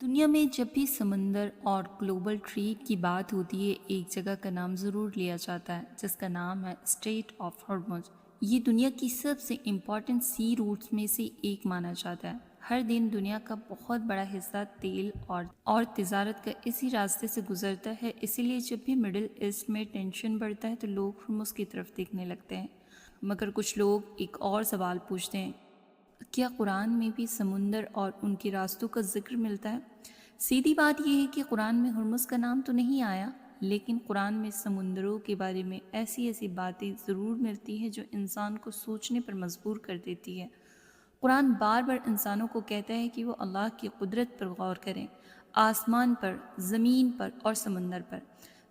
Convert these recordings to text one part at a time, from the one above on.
دنیا میں جب بھی سمندر اور گلوبل ٹریڈ کی بات ہوتی ہے ایک جگہ کا نام ضرور لیا جاتا ہے جس کا نام ہے اسٹریٹ آف ہارمز۔ یہ دنیا کی سب سے امپورٹنٹ سی روٹس میں سے ایک مانا جاتا ہے۔ ہر دن دنیا کا بہت بڑا حصہ تیل اور تجارت کا اسی راستے سے گزرتا ہے، اسی لیے جب بھی مڈل ایسٹ میں ٹینشن بڑھتا ہے تو لوگ ہرمز کی طرف دیکھنے لگتے ہیں۔ مگر کچھ لوگ ایک اور سوال پوچھتے ہیں، کیا قرآن میں بھی سمندر اور ان کے راستوں کا ذکر ملتا ہے؟ سیدھی بات یہ ہے کہ قرآن میں ہرمز کا نام تو نہیں آیا، لیکن قرآن میں سمندروں کے بارے میں ایسی باتیں ضرور ملتی ہیں جو انسان کو سوچنے پر مجبور کر دیتی ہے۔ قرآن بار بار انسانوں کو کہتا ہے کہ وہ اللہ کی قدرت پر غور کریں، آسمان پر، زمین پر اور سمندر پر۔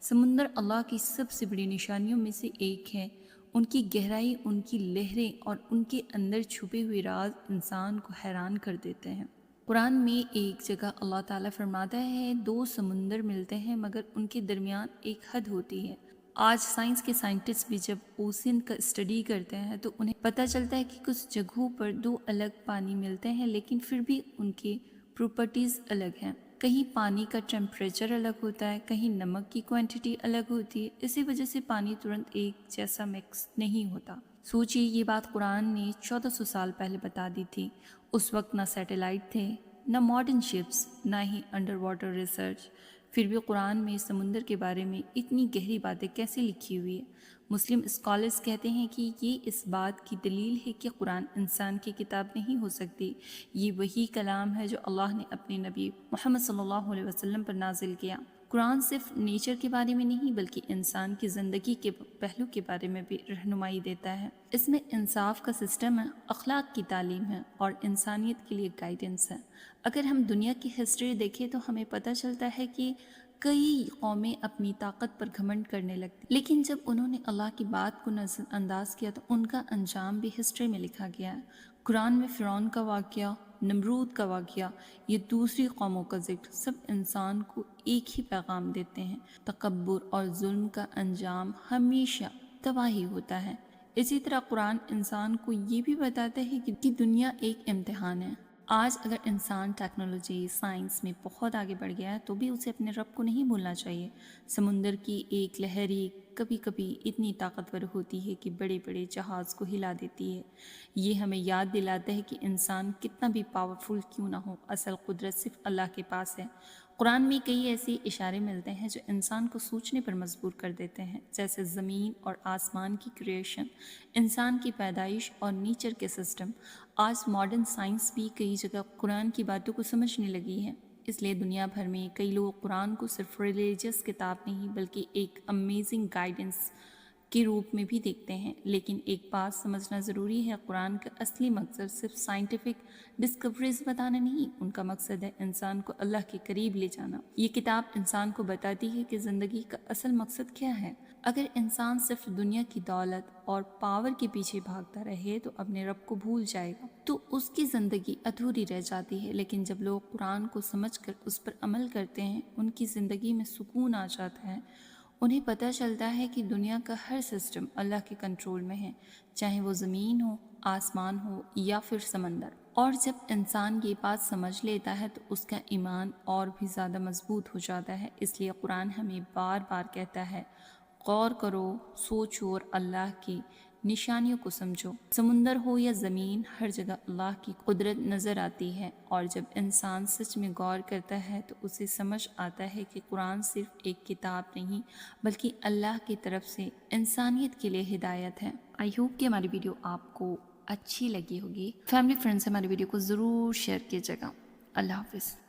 سمندر اللہ کی سب سے بڑی نشانیوں میں سے ایک ہے۔ ان کی گہرائی، ان کی لہریں اور ان کے اندر چھپے ہوئے راز انسان کو حیران کر دیتے ہیں۔ قرآن میں ایک جگہ اللہ تعالیٰ فرماتا ہے، دو سمندر ملتے ہیں مگر ان کے درمیان ایک حد ہوتی ہے۔ آج سائنس کے سائنٹسٹ بھی جب اوشین کا اسٹڈی کرتے ہیں تو انہیں پتہ چلتا ہے کہ کچھ جگہوں پر دو الگ پانی ملتے ہیں لیکن پھر بھی ان کی پراپرٹیز الگ ہیں۔ کہیں پانی کا ٹیمپریچر الگ ہوتا ہے، کہیں نمک کی کوانٹٹی الگ ہوتی ہے، اسی وجہ سے پانی ترنت ایک جیسا مکس نہیں ہوتا۔ سوچئے یہ بات قرآن نے 1400 سال پہلے بتا دی تھی۔ اس وقت نہ سیٹلائٹ تھے، نہ ماڈرن شپس، نہ ہی انڈر واٹر ریسرچ، پھر بھی قرآن میں سمندر کے بارے میں اتنی گہری باتیں کیسے لکھی ہوئی ہے؟ مسلم اسکالرز کہتے ہیں کہ یہ اس بات کی دلیل ہے کہ قرآن انسان کی کتاب نہیں ہو سکتی، یہ وہی کلام ہے جو اللہ نے اپنے نبی محمد صلی اللہ علیہ وسلم پر نازل کیا۔ قرآن صرف نیچر کے بارے میں نہیں بلکہ انسان کی زندگی کے پہلو کے بارے میں بھی رہنمائی دیتا ہے۔ اس میں انصاف کا سسٹم ہے، اخلاق کی تعلیم ہے اور انسانیت کے لیے گائیڈنس ہے۔ اگر ہم دنیا کی ہسٹری دیکھیں تو ہمیں پتہ چلتا ہے کہ کئی قومیں اپنی طاقت پر گھمنڈ کرنے لگتی، لیکن جب انہوں نے اللہ کی بات کو نظر انداز کیا تو ان کا انجام بھی ہسٹری میں لکھا گیا ہے۔ قرآن میں فرعون کا واقعہ، نمرود کا واقعہ، یہ دوسری قوموں کا ذکر، سب انسان کو ایک ہی پیغام دیتے ہیں، تکبر اور ظلم کا انجام ہمیشہ تباہی ہوتا ہے۔ اسی طرح قرآن انسان کو یہ بھی بتاتا ہے کہ دنیا ایک امتحان ہے۔ آج اگر انسان ٹیکنالوجی، سائنس میں بہت آگے بڑھ گیا ہے تو بھی اسے اپنے رب کو نہیں بھولنا چاہیے۔ سمندر کی ایک لہری کبھی کبھی اتنی طاقتور ہوتی ہے کہ بڑے بڑے جہاز کو ہلا دیتی ہے۔ یہ ہمیں یاد دلاتا ہے کہ انسان کتنا بھی پاورفل کیوں نہ ہو، اصل قدرت صرف اللہ کے پاس ہے۔ قرآن میں کئی ایسے اشارے ملتے ہیں جو انسان کو سوچنے پر مجبور کر دیتے ہیں، جیسے زمین اور آسمان کی کریشن، انسان کی پیدائش اور نیچر کے سسٹم۔ آج ماڈرن سائنس بھی کئی جگہ قرآن کی باتوں کو سمجھنے لگی ہے، اس لیے دنیا بھر میں کئی لوگ قرآن کو صرف ریلیجس کتاب نہیں بلکہ ایک امیزنگ گائیڈنس کے روپ میں بھی دیکھتے ہیں۔ لیکن ایک بات سمجھنا ضروری ہے، قرآن کا اصلی مقصد صرف سائنٹیفک ڈسکوریز بتانا نہیں، ان کا مقصد ہے انسان کو اللہ کے قریب لے جانا۔ یہ کتاب انسان کو بتاتی ہے کہ زندگی کا اصل مقصد کیا ہے۔ اگر انسان صرف دنیا کی دولت اور پاور کے پیچھے بھاگتا رہے تو اپنے رب کو بھول جائے گا، تو اس کی زندگی ادھوری رہ جاتی ہے۔ لیکن جب لوگ قرآن کو سمجھ کر اس پر عمل کرتے ہیں، ان کی زندگی میں سکون آ جاتا ہے۔ انہیں پتہ چلتا ہے کہ دنیا کا ہر سسٹم اللہ کے کنٹرول میں ہے، چاہے وہ زمین ہو، آسمان ہو یا پھر سمندر۔ اور جب انسان یہ بات سمجھ لیتا ہے تو اس کا ایمان اور بھی زیادہ مضبوط ہو جاتا ہے۔ اس لیے قرآن ہمیں بار بار کہتا ہے، غور کرو، سوچو اور اللہ کی نشانیوں کو سمجھو۔ سمندر ہو یا زمین، ہر جگہ اللہ کی قدرت نظر آتی ہے، اور جب انسان سچ میں غور کرتا ہے تو اسے سمجھ آتا ہے کہ قرآن صرف ایک کتاب نہیں بلکہ اللہ کی طرف سے انسانیت کے لیے ہدایت ہے۔ آئی ہوپ کہ ہماری ویڈیو آپ کو اچھی لگی ہوگی۔ فیملی فرینڈ سے ہماری ویڈیو کو ضرور شیئر کیجیے گا۔ اللہ حافظ۔